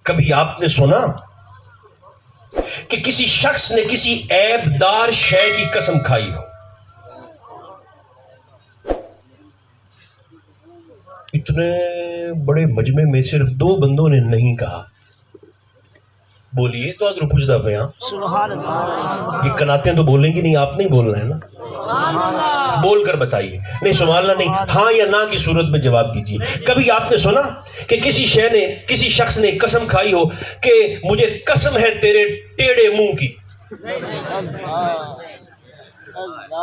کبھی آپ نے سنا کہ کسی شخص نے کسی عیب دار شے کی قسم کھائی ہو؟ اتنے بڑے مجمع میں صرف 2 بندوں نے نہیں کہا. بولیے تو اگر پوچھتا پہ یہ کناتیں تو بولیں گی نہیں، آپ نہیں بولنا ہے نا، بول کر بتائیے. نہیں سبحان اللہ نہیں، ہاں یا نہ کی صورت میں جواب دیجیے. کبھی آپ نے سنا کہ کسی شخص نے قسم کھائی ہو کہ مجھے قسم ہے تیرے ٹیڑھے منہ کی،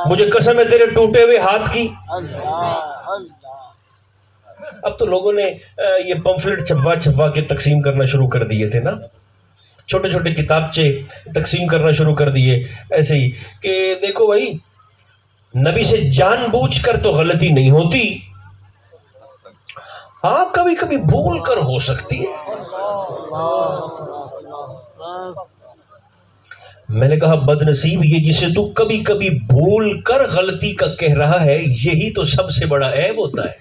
مجھے قسم ہے تیرے ٹوٹے ہوئے ہاتھ کی؟ اب تو لوگوں نے یہ پمفلٹ چھپوا کے تقسیم کرنا شروع کر دیے تھے نا، چھوٹے چھوٹے کتابچے تقسیم کرنا شروع کر دیے ایسے ہی کہ دیکھو بھائی، نبی سے جان بوجھ کر تو غلطی نہیں ہوتی، ہاں کبھی کبھی بھول کر ہو سکتی ہے. میں نے کہا بد نصیب یہ جسے تو کبھی کبھی بھول کر غلطی کا کہہ رہا ہے، یہی تو سب سے بڑا عیب ہوتا ہے.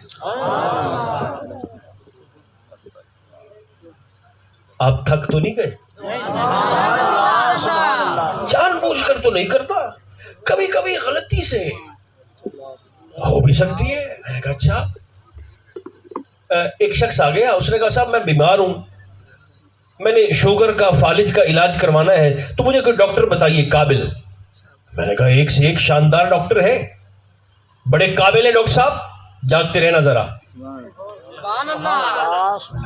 آپ تھک تو نہیں گئے؟ جان بوجھ کر تو نہیں کرتا، کبھی کبھی غلطی سے ہو بھی سکتی ہے. میں نے کہا اچھا. ایک شخص آ گیا، اس نے کہا صاحب میں بیمار ہوں، میں نے شوگر کا فالج کا علاج کروانا ہے، تو مجھے کوئی ڈاکٹر بتائیے قابل. میں نے کہا ایک سے ایک شاندار ڈاکٹر ہے، بڑے قابل ہیں ڈاکٹر صاحب، جاگتے رہنا ذرا.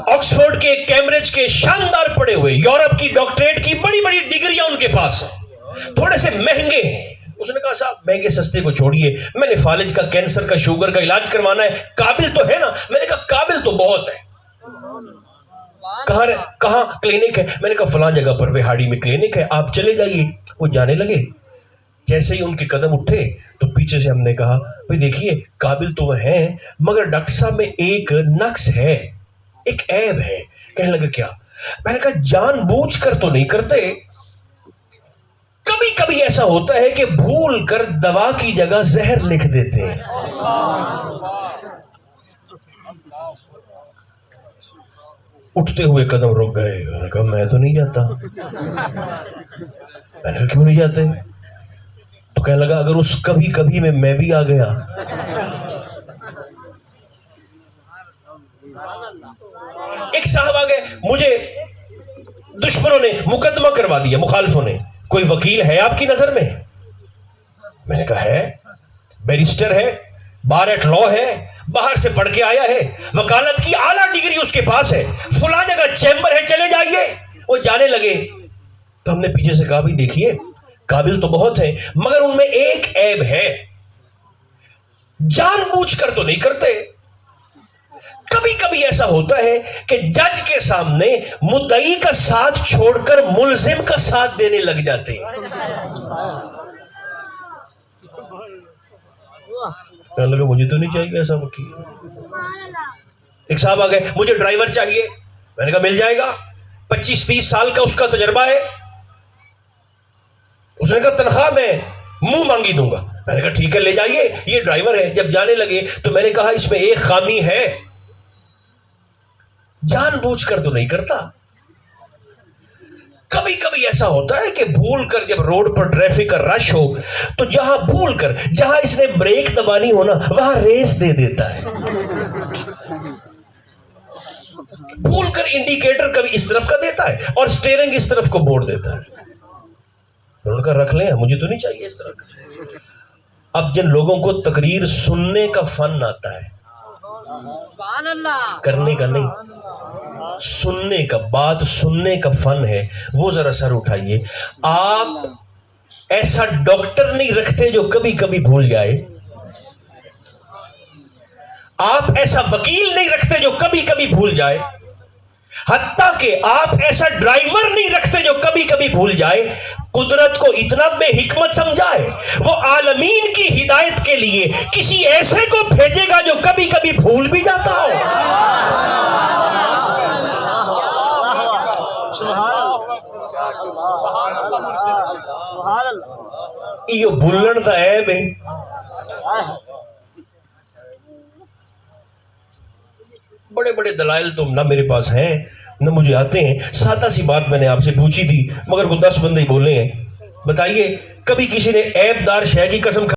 آکسفورڈ کے کیمبرج کے شاندار پڑھے ہوئے، یورپ کی ڈاکٹریٹ کی بڑی بڑی ڈگریاں ان کے پاس ہیں، تھوڑے سے مہنگے ہیں. اس نے کہا صاحب مہنگے سستے کو چھوڑیے، میں نے فالج کا، کینسر کا، شوگر کا علاج کروانا ہے، قابل تو ہے نا؟ میں نے کہا قابل تو بہت ہے. کہاں کلینک ہے؟ میں نے کہا فلاں جگہ پر وہاڑی میں کلینک ہے، آپ چلے جائیے. وہ جانے لگے. جیسے ہی ان کے قدم اٹھے تو پیچھے سے ہم نے کہا بھئی دیکھیے قابل تو وہ ہیں مگر ڈاکٹر صاحب میں ایک نقص ہے، ایک عیب ہے. کہنے لگا کیا؟ میں نے کہا جان بوجھ کر تو نہیں کرتے، کبھی کبھی ایسا ہوتا ہے کہ بھول کر دوا کی جگہ زہر لکھ دیتے ہیں. اٹھتے ہوئے قدم رک گئے. میں نے کہا میں تو نہیں جاتا. میں نے کہا کیوں نہیں جاتے؟ تو کہنے لگا اگر اس کبھی کبھی میں بھی آ گیا. ایک صاحب آ گئے، مجھے دشمنوں نے مقدمہ کروا دیا، مخالفوں نے. کوئی وکیل ہے آپ کی نظر میں؟ میں نے کہا ہے، بیرسٹر ہے، بار ایٹ لا ہے، باہر سے پڑھ کے آیا ہے، وکالت کی اعلیٰ ڈگری اس کے پاس ہے، فلاں جگہ چیمبر ہے، چلے جائیے. وہ جانے لگے تو ہم نے پیچھے سے کہا بھی دیکھیے قابل تو بہت ہے مگر ان میں ایک عیب ہے، جان بوجھ کر تو نہیں کرتے. کبھی کبھی ایسا ہوتا ہے کہ جج کے سامنے مدعی کا ساتھ چھوڑ کر ملزم کا ساتھ دینے لگ جاتے ہیں. کہنے لگا مجھے تو نہیں چاہیے ایسا وکیل. ایک صاحب آ گئے، مجھے ڈرائیور چاہیے. میں نے کہا مل جائے گا، 25-30 سال کا اس کا تجربہ ہے. اس نے کہا تنخواہ میں منہ مانگی دوں گا. میں نے کہا ٹھیک ہے لے جائیے، یہ ڈرائیور ہے. جب جانے لگے تو میں نے کہا اس میں ایک خامی ہے، جان بوجھ کر تو نہیں کرتا. کبھی کبھی ایسا ہوتا ہے کہ بھول کر جب روڈ پر ٹریفک کا رش ہو تو جہاں اس نے بریک دبانی ہو نا وہاں ریس دے دیتا ہے. بھول کر انڈیکیٹر کبھی اس طرف کا دیتا ہے اور سٹیئرنگ اس طرف کو موڑ دیتا ہے. انہوں نے کہا رکھ لیں، مجھے تو نہیں چاہیے اس طرح کا. اب جن لوگوں کو تقریر سننے کا فن آتا ہے، کرنے کا نہیں، سننے کا، بات سننے کا فن ہے، وہ ذرا سر اٹھائیے. آپ ایسا ڈاکٹر نہیں رکھتے جو کبھی کبھی بھول جائے، آپ ایسا وکیل نہیں رکھتے جو کبھی کبھی بھول جائے، حتیٰ کہ آپ ایسا ڈرائیور نہیں رکھتے جو کبھی کبھی بھول جائے. قدرت کو اتنا بے حکمت سمجھائے وہ عالمین کی ہدایت کے لیے کسی ایسے کو بھیجے گا جو کبھی کبھی بھول بھی جاتا ہو. یہ بھولن دا عیب ہے. بڑے بڑے دلائل تو نہ میرے پاس ہیں نہ مجھے آتے ہیں. سادہ سی بات میں نے آپ سے پوچھی تھی مگر وہ 10 بندے ہی بولے ہیں. بتائیے کبھی کسی نے عیب دار شے کی قسم